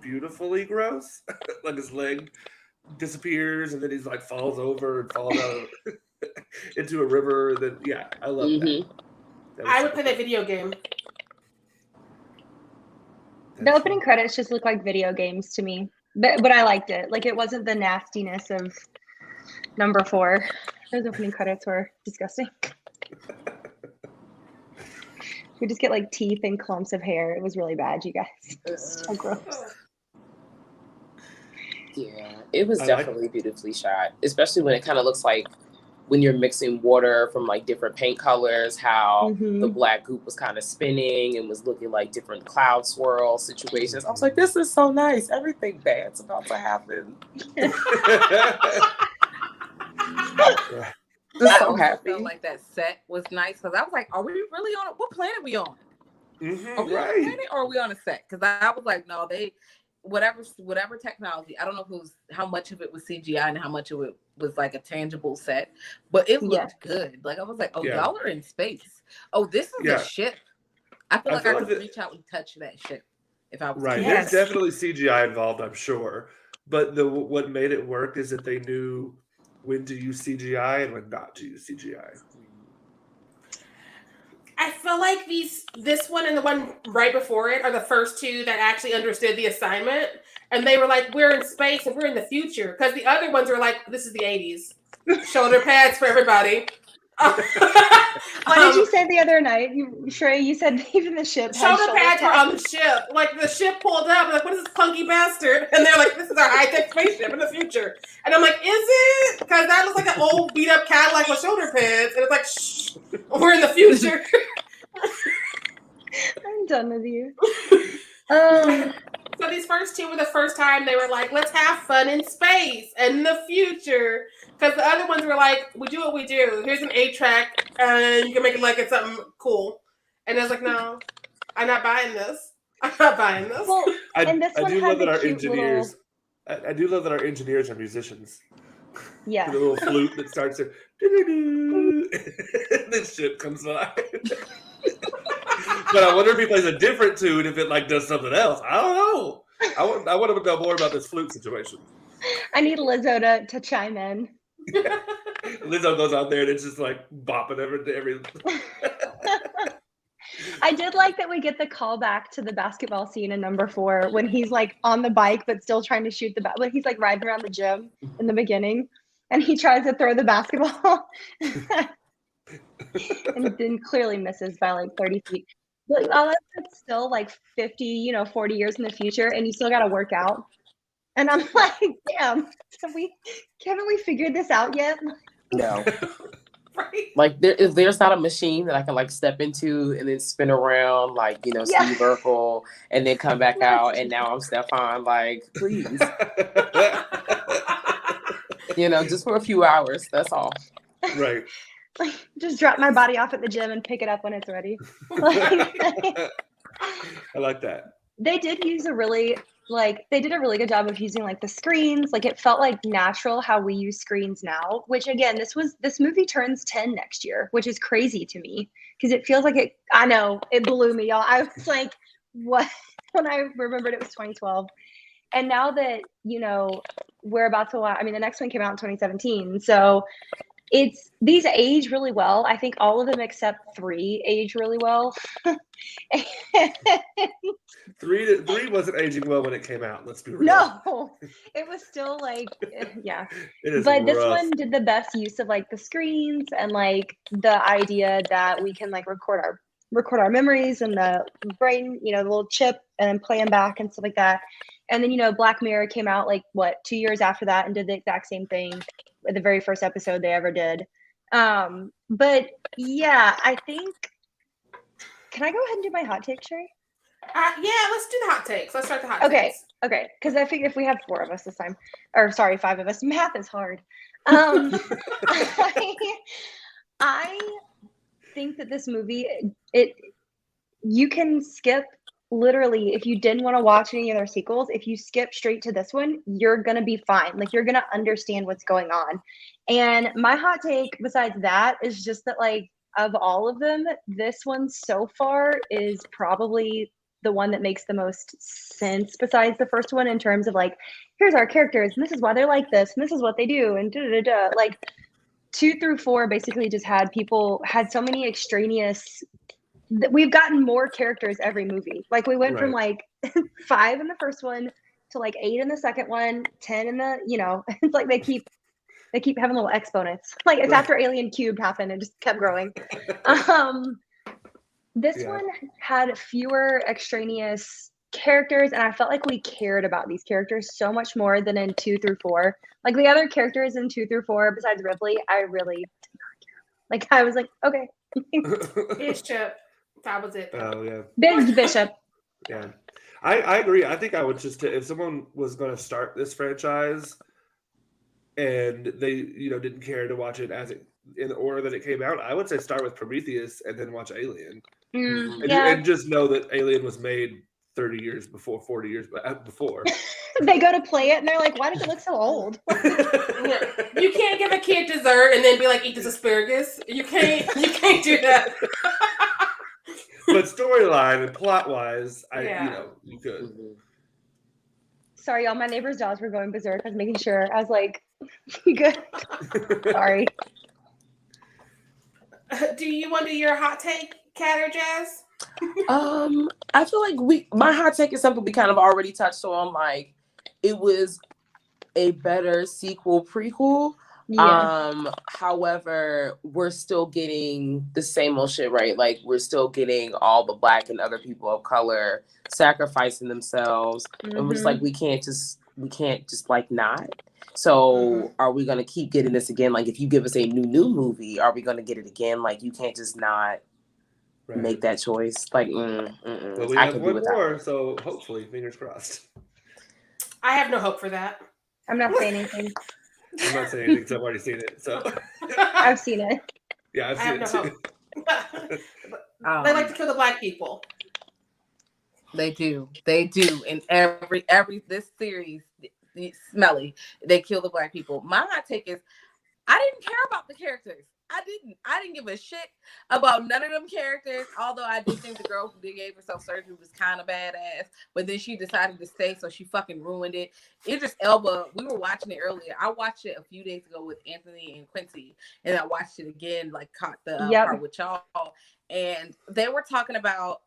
beautifully gross. Like his leg disappears, and then he's like falls over and falls out into a river. Then I love that. I would play that video game. The opening credits just look like video games to me, but I liked it. Like it wasn't the nastiness of number 4. Those opening credits were disgusting. We just get like teeth and clumps of hair. It was really bad, you guys. So gross. Yeah, it was definitely beautifully shot, especially when it kind of looks like when you're mixing water from like different paint colors, how the black goop was kind of spinning and was looking like different cloud swirl situations. I was like, this is so nice. Everything bad's about to happen. I so happy. Felt like that set was nice because I was like, are we really on what planet are we on? Are we on a planet or are we on a set? Because I was like, no, they whatever technology, I don't know if it was how much of it was CGI and how much of it was like a tangible set, but it looked good. Like I was like, y'all are in space. Oh, this is a ship. I feel like I could reach out and touch that ship if I was There's definitely CGI involved, I'm sure. But what made it work is that they knew when to use CGI and when not to use CGI. I feel like this one and the one right before it are the first two that actually understood the assignment. And they were like, we're in space and we're in the future. Because the other ones were like, this is the 80s. Shoulder pads for everybody. What did you say the other night? Sharai, you said even the ship had shoulder pads were on the ship. Like the ship pulled up. Like, what is this clunky bastard? And they're like, this is our high-tech spaceship in the future. And I'm like, is it? Because that looks like an old beat-up Cadillac with shoulder pads. And it's like, shh, we're in the future. I'm done with you. So these first two were the first time they were like, let's have fun in space and in the future. Because the other ones were like, we do what we do. Here's an 8-track, and you can make it like it's something cool. And I was like, no, I'm not buying this. I'm not buying this. Well, I do love that our engineers. I do love that our engineers are musicians. Yeah. The little flute that starts to this ship comes by. But I wonder if he plays a different tune if it like does something else. I don't know. I want to know more about this flute situation. I need Lizzo to chime in. Lizzo goes out there and it's just like bopping every. I did like that we get the call back to the basketball scene in number 4 when he's like on the bike but still trying to shoot the when he's like riding around the gym in the beginning and he tries to throw the basketball and then clearly misses by like 30 feet. But all that's still like 50, 40 years in the future and you still got to work out. And I'm like, damn, haven't we figured this out yet? No. Right. Like there's not a machine that I can like step into and then spin around like Steve Urkel and then come back out and now I'm Stefan. Like, please. Just for a few hours. That's all. Right. Like, just drop my body off at the gym and pick it up when it's ready. I like that. They did use they did a really good job of using like the screens. Like it felt like natural how we use screens now, which again, this movie turns 10 next year, which is crazy to me because it feels like I know it blew me, y'all. I was like, what? When I remembered it was 2012. And now that, we're about to watch, I mean, the next one came out in 2017. So these age really well. I think all of them except 3 age really well. 3 wasn't aging well when it came out. Let's be real. No, it was still like, yeah. It is but rough. This one did the best use of like the screens and like the idea that we can like record our memories and the brain, the little chip and then play them back and stuff like that. And then, Black Mirror came out like 2 years after that and did the exact same thing with the very first episode they ever did. But yeah, I think, can I go ahead and do my hot take, Sharai? Yeah, let's do the hot takes. Let's start the hot takes. Okay. Because I figure if we have 4 of us this time, or sorry, 5 of us, math is hard. I think that this movie, you can skip literally, if you didn't want to watch any other sequels, if you skip straight to this one, you're going to be fine. Like you're going to understand what's going on. And my hot take besides that is just that like, of all of them, this one so far is probably the one that makes the most sense besides the first one in terms of like, here's our characters and this is why they're like this and this is what they do and da-da-da-da. Like 2 through 4 basically just had so many extraneous, we've gotten more characters every movie. Like we went from like 5 in the first one to like 8 in the second one, 10 in the, it's like they keep having little exponents. Like it's after Alien Cube happened, it just kept growing. This one had fewer extraneous characters, and I felt like we cared about these characters so much more than in 2 through 4. Like the other characters in 2 through 4, besides Ripley, I really did not care. Like I was like, okay. Bishop. That was it. Oh yeah. Big Bishop. Yeah. I agree. I think I would just, if someone was going to start this franchise and they, didn't care to watch it in the order that it came out, I would say start with Prometheus and then watch Alien. And just know that Alien was made 30 years before, 40 years before. They go to play it and they're like, why does it look so old? You can't give a kid dessert and then be like, eat this asparagus. You can't do that. But storyline and plot-wise, you could. Sorry, y'all. My neighbor's dogs were going berserk. I was making sure. I was like, you good? Sorry. Do you want to do your hot take, Kat or Jazz? I feel like my hot take is something we kind of already touched on. Like, it was a better sequel prequel. Yeah. However, we're still getting the same old shit, right? Like we're still getting all the Black and other people of color sacrificing themselves, and we're just like we can't just like not. So are we gonna keep getting this again? Like if you give us a new movie, are we gonna get it again? Like you can't just not make that choice. Like Well, we have one more, so hopefully, fingers crossed. I have no hope for that. I'm not saying anything. I'm not saying anything because I've already seen it. So I've seen it. Yeah, I've seen it too. They like to kill the Black people. They do. In every this series, Smelly, they kill the Black people. My hot take is, I didn't care about the characters. I didn't give a shit about none of them characters. Although I did think the girl who did gave herself surgery was kind of badass, but then she decided to stay, so she fucking ruined it. Idris Elba, we were watching it earlier. I watched it a few days ago with Anthony and Quincy, and I watched it again, like caught the part with y'all, and they were talking about,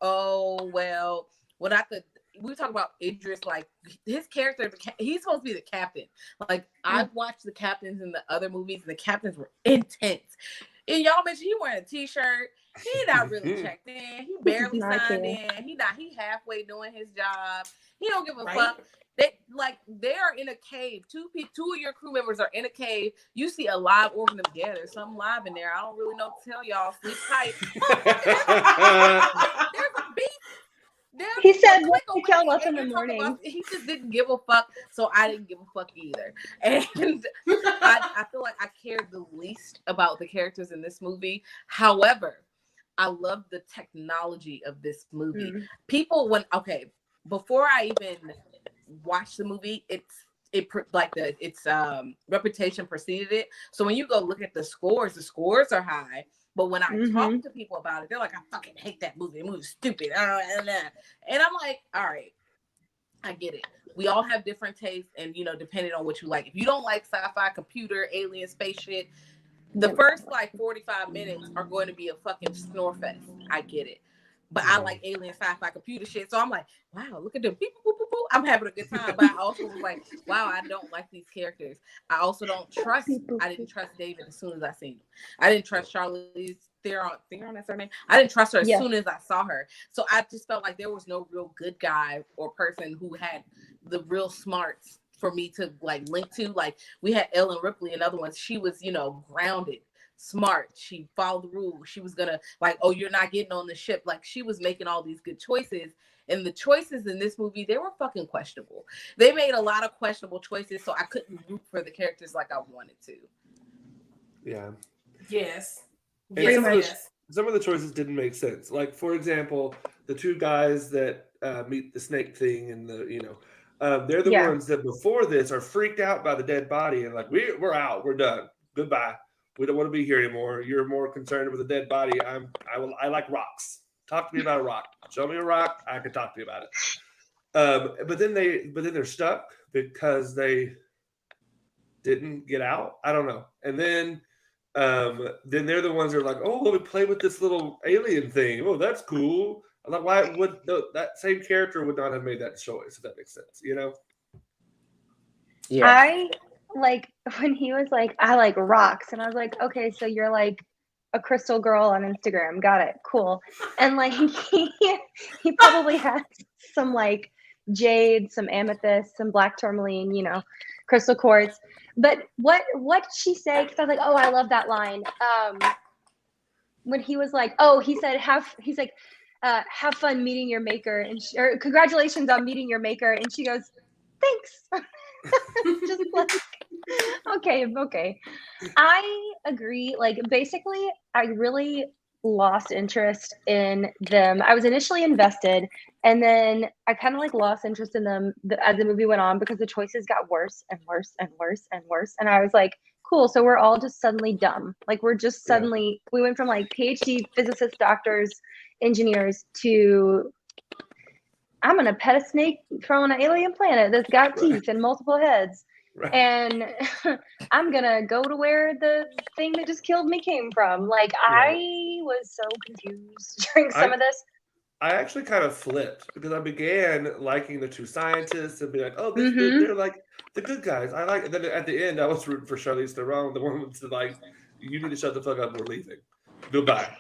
we were talking about Idris, like his character, he's supposed to be the captain. Like I've watched the captains in the other movies, and the captains were intense. And y'all mentioned he wearing a t-shirt. He not really checked in. He barely signed in. He halfway doing his job. He don't give a fuck. They are in a cave. Two of your crew members are in a cave. You see a live organism. Yeah, there's something live in there. I don't really know what to tell y'all. Sleep tight. There's a beast. He said, "What to kill us in the morning?" He just didn't give a fuck, so I didn't give a fuck either. And I feel like I cared the least about the characters in this movie. However, I love the technology of this movie. People, before I even watched the movie, its reputation preceded it. So when you go look at the scores are high. But when I talk to people about it, they're like, I fucking hate that movie. The movie's stupid. And I'm like, all right, I get it. We all have different tastes, and depending on what you like. If you don't like sci-fi, computer, alien, space shit, the first 45 minutes are going to be a fucking snore fest. I get it. But I like alien, sci-fi, computer shit. So I'm like, wow, look at them. Beep, boop, boop, boop. I'm having a good time. But I also was like, wow, I don't like these characters. I also don't trust. I didn't trust David as soon as I seen him. I didn't trust Charlize Theron, that's her name. I didn't trust her as soon as I saw her. So I just felt like there was no real good guy or person who had the real smarts for me to link to. Like we had Ellen Ripley and other ones. She was, grounded. Smart. She followed the rules. She was gonna you're not getting on the ship. Like she was making all these good choices, and the choices in this movie, they were fucking questionable. They made a lot of questionable choices, so I couldn't root for the characters like I wanted to. Yeah. Yes. Some of the choices didn't make sense. Like for example, the two guys that meet the snake thing, and they're the ones that before this are freaked out by the dead body and we're out, we're done, goodbye. We don't want to be here anymore. You're more concerned with a dead body. I like rocks. Talk to me about a rock. Show me a rock. I can talk to you about it. But then they're stuck because they didn't get out. I don't know. And then they're the ones that are like, oh, let me play with this little alien thing. Oh, that's cool. I'm like, why would that same character would not have made that choice? If that makes sense, Yeah. I when he was like, I like rocks, and I was like, okay, so you're like a crystal girl on Instagram. Got it. Cool. And he probably has some jade, some amethyst, some black tourmaline, crystal quartz. But what did she say? Because I was like, oh, I love that line. When he was like, oh, he said, have fun meeting your maker, or congratulations on meeting your maker. And she goes, thanks. Just okay. I agree. Basically, I really lost interest in them. I was initially invested, and then I kind of lost interest in them as the movie went on because the choices got worse and worse and worse and worse. And I was like, cool. So we're all just suddenly dumb. We're just suddenly, we went from PhD physicists, doctors, engineers to I'm going to pet a snake from an alien planet that's got teeth and multiple heads. Right. And I'm going to go to where the thing that just killed me came from. I was so confused during some of this. I actually kind of flipped because I began liking the two scientists and be like, oh, they're the good guys. I like it. And then at the end, I was rooting for Charlize Theron, the woman that's you need to shut the fuck up. We're leaving. Goodbye.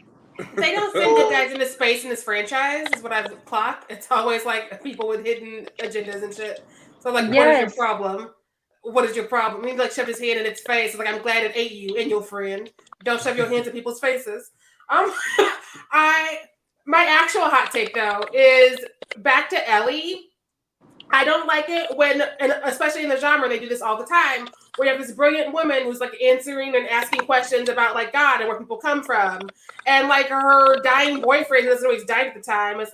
They don't send good guys into space in this franchise, is what I've clocked. It's always people with hidden agendas and shit. So what is your problem? What is your problem? He shoved his hand in its face. It's I'm glad it ate you and your friend. Don't shove your hands in people's faces. My actual hot take though is back to Ellie. I don't like it when, and especially in the genre, they do this all the time, where you have this brilliant woman who's answering and asking questions about God and where people come from. And her dying boyfriend, who doesn't know he's died at the time, is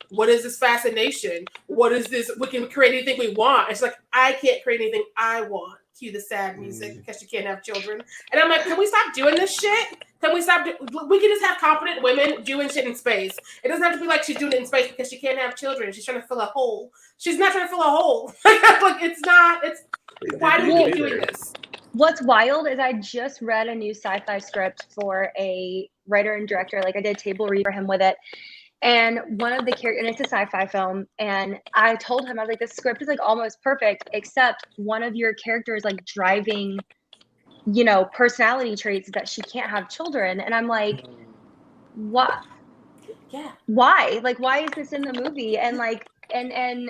what is this fascination? What is this? We can create anything we want. It's I can't create anything I want. cue the sad music because she can't have children. And I'm like, can we stop doing this shit? Can we stop? We can just have competent women doing shit in space. It doesn't have to be like she's doing it in space because she can't have children. She's trying to fill a hole. She's not trying to fill a hole. Like it's not. It's why do we keep doing this? What's wild is I just read a new sci-fi script for a writer and director. Like I did table read for him with it. And one of the characters, and it's a sci-fi film, and I told him, I was like, this script is like almost perfect, except one of your characters like driving, you know, personality traits that she can't have children. And I'm like, what? Yeah. Why? Like, why is this in the movie? And like, and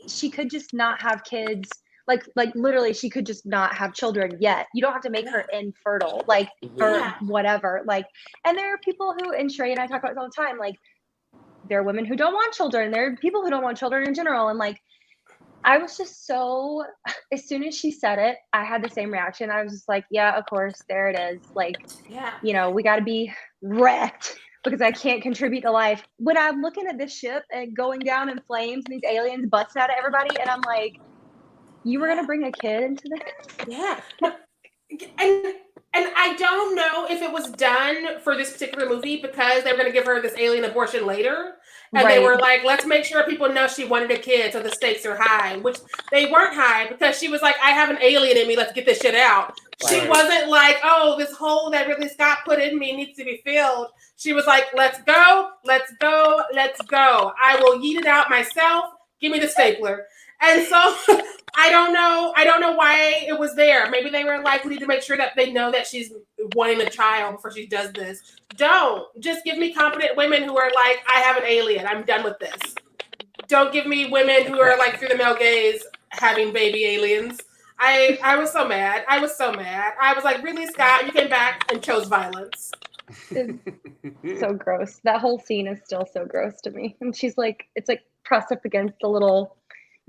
she could just not have kids. Like literally, she could just not have children yet. You don't have to make her infertile, like, or whatever. Like, and there are people who, and Sharai and I talk about this all the time, like, there are women who don't want children. There are people who don't want children in general. And like, I was just so, as soon as she said it, I had the same reaction. I was just like, yeah, of course, there it is. Like, you know, we got to be wrecked because I can't contribute to life. When I'm looking at this ship and going down in flames and these aliens busting out at everybody, and I'm like, you were going to bring a kid into this? Yeah. And I don't know if it was done for this particular movie because they were going to give her this alien abortion later. And they were like, let's make sure people know she wanted a kid so the stakes are high, which they weren't high because she was like, I have an alien in me. Let's get this shit out. Right. She wasn't like, oh, this hole that Ridley Scott put in me needs to be filled. She was like, let's go, let's go, let's go. I will yeet it out myself. Give me the stapler. And so I don't know why it was there. Maybe they were like, we need to make sure that they know that she's wanting a child before she does this. Don't. Just give me competent women who are like, I have an alien. I'm done with this. Don't give me women who are like through the male gaze having baby aliens. I was so mad. I was so mad. I was like, Ridley Scott, you came back and chose violence. It's so gross. That whole scene is still so gross to me. And she's like, it's like pressed up against the little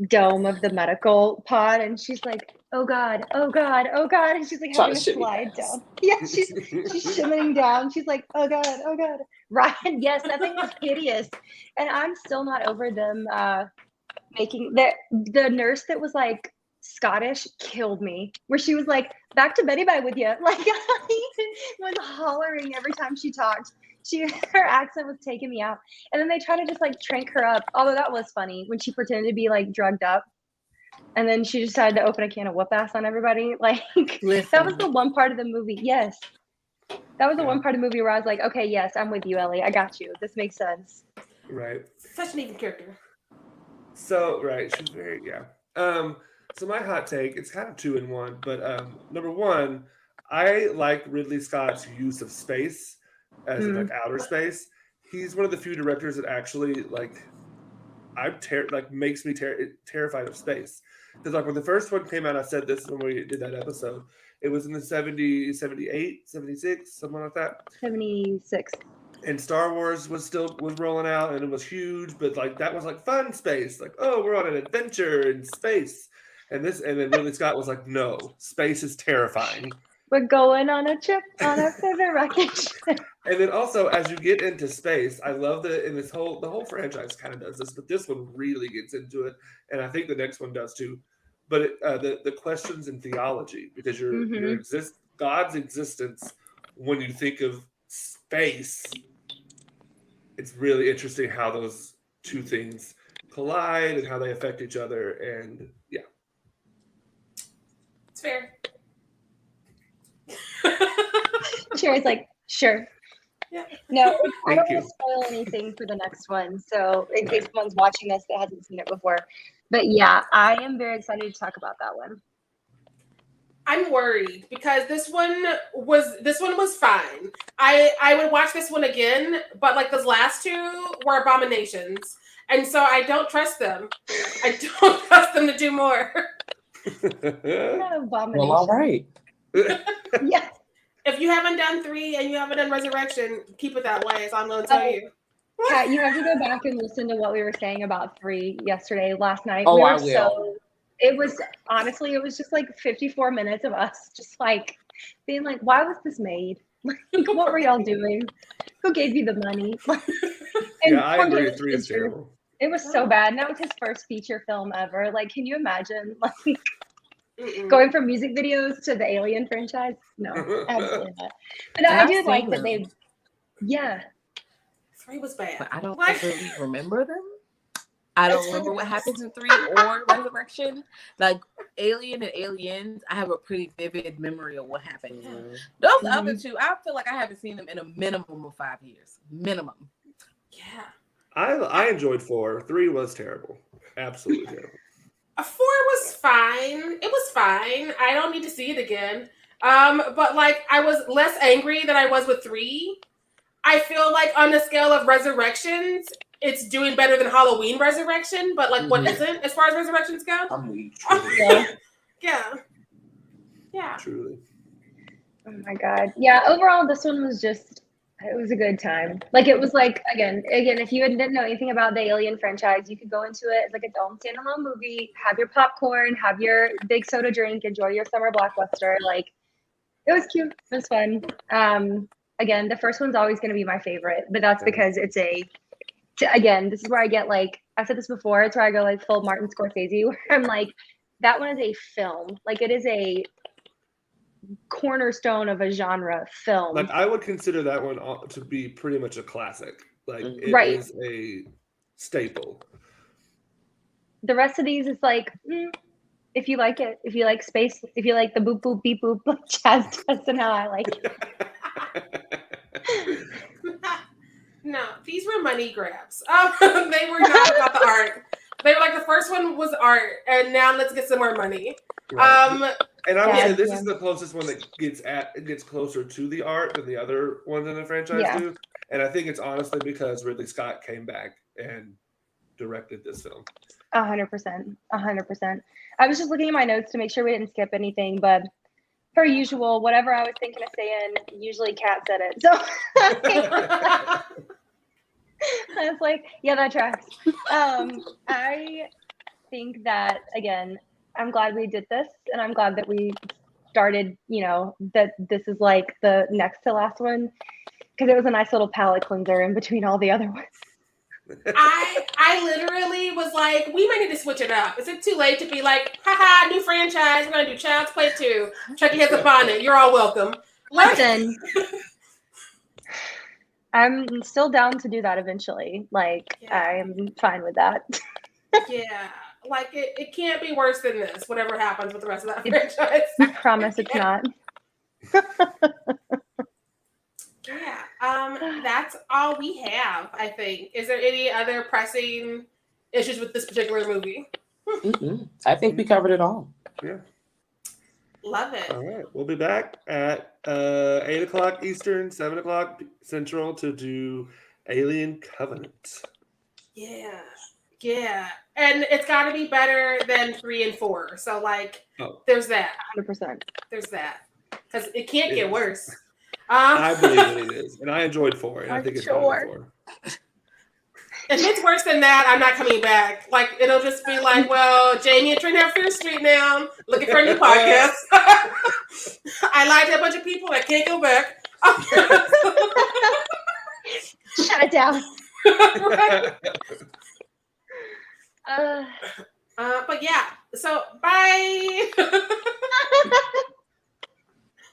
dome of the medical pod, and she's like, oh god, oh god, oh god, and she's like having to slide down. Yeah, she's shimmying down. She's like, oh god, oh god. Ryan, yes, that thing was hideous. And I'm still not over them making the nurse that was like Scottish killed me, where she was like, back to Betty Bye with you. Like, I was hollering every time she talked. Her accent was taking me out. And then they try to just like trank her up. Although that was funny when she pretended to be like drugged up. And then she decided to open a can of whoop ass on everybody. Like, that was the one part of the movie. Yes. That was the one part of the movie where I was like, okay, yes, I'm with you, Ellie. I got you. This makes sense. Right. Such an even character. So, right. She's very, so my hot take, it's kind of 2 in 1, but number 1, I like Ridley Scott's use of space as in like outer space. He's one of the few directors that actually like makes me terrified of space. Because like when the first one came out, I said this when we did that episode. It was in the 70, 78, 76, something like that. 76. And Star Wars was rolling out and it was huge, but like that was like fun space. Like, oh, we're on an adventure in space. And then Ridley Scott was like, no, space is terrifying. We're going on a trip on our favorite rocket ship. And then also, as you get into space, I love that in the whole franchise kind of does this, but this one really gets into it, and I think the next one does too. But the questions in theology, because God's existence when you think of space, it's really interesting how those two things collide and how they affect each other, and yeah. It's fair. Sherry's like, sure. Yeah. No, I don't want to spoil anything for the next one. So in case someone's watching this that hasn't seen it before. But yeah, I am very excited to talk about that one. I'm worried because this one was fine. I would watch this one again, but like those last two were abominations. And so I don't trust them. I don't trust them to do more. Well, all right. Yeah. If you haven't done 3 and you haven't done Resurrection, keep it that way. So I'm going to tell you. Kat, you have to go back and listen to what we were saying about 3 last night. Oh, I will. It was just like 54 minutes of us just like being like, why was this made? Like, what were y'all doing? Who gave you the money? Yeah, I agree. 3 is terrible. It was so bad. And that was his first feature film ever. Like, can you imagine? Like, Going from music videos to the Alien franchise? No, absolutely not. But I do like that they. Yeah. 3 was bad. But I don't really remember them. I don't remember what happens in 3 or Resurrection. Like Alien and Aliens, I have a pretty vivid memory of what happened. Those other 2, I feel like I haven't seen them in a minimum of 5 years. Minimum. Yeah. I enjoyed 4. 3 was terrible. Absolutely terrible. 4 was fine. It was fine. I don't need to see it again. But like I was less angry than I was with 3. I feel like on the scale of Resurrections, it's doing better than Halloween Resurrection, but like what isn't as far as Resurrections go? I'm weak. Yeah. Truly. Oh my God. Yeah, overall this one was just, it was a good time. Like it was like, again, if you didn't know anything about the Alien franchise, you could go into it as like its own standalone movie, have your popcorn, have your big soda drink, enjoy your summer blockbuster. Like it was cute. It was fun. Again, the first one's always going to be my favorite, but that's because it's again, this is where I get like, I've said this before, it's where I go like full Martin Scorsese, where I'm like, that one is a film. Like it is a cornerstone of a genre film. Like I would consider that one to be pretty much a classic. Like it is a staple. The rest of these is like, if you like it, if you like space, if you like the boop boop beep boop like Chaz does, and how I like it. No, these were money grabs. They were not about the art. They were like the first one was art, and now let's get some more money. Right. And I would say this is the closest one that gets closer to the art than the other ones in the franchise do. And I think it's honestly because Ridley Scott came back and directed this film. 100%. 100%. I was just looking at my notes to make sure we didn't skip anything, but per usual, whatever I was thinking of saying, usually Kat said it. So I was like, yeah, that tracks. I think that, again, I'm glad we did this, and I'm glad that we started, that this is like the next to last one, because it was a nice little palate cleanser in between all the other ones. I literally was like, we might need to switch it up. Is it too late to be like, haha, new franchise, we're going to do Child's Play 2. Chucky has a bonnet. You're all welcome. Listen, I'm still down to do that eventually. Like, I'm fine with that. Yeah. Like, it can't be worse than this, whatever happens with the rest of that franchise. I promise it's not. That's all we have, I think. Is there any other pressing issues with this particular movie? I think we covered it all. Yeah. Love it. All right. We'll be back at 8 o'clock Eastern, 7 o'clock Central to do Alien Covenant. Yeah. Yeah. And it's got to be better than 3 and 4. So, like, there's that. 100%. There's that. Because it can't get worse. I believe that it is. And I enjoyed 4. And I think it's better than 4. If it's worse than that, I'm not coming back. Like, it'll just be like, well, Jamie and Trent have Fear Street now. Looking for a new podcast. I lied to a bunch of people. I can't go back. Shut it down. But yeah, so bye.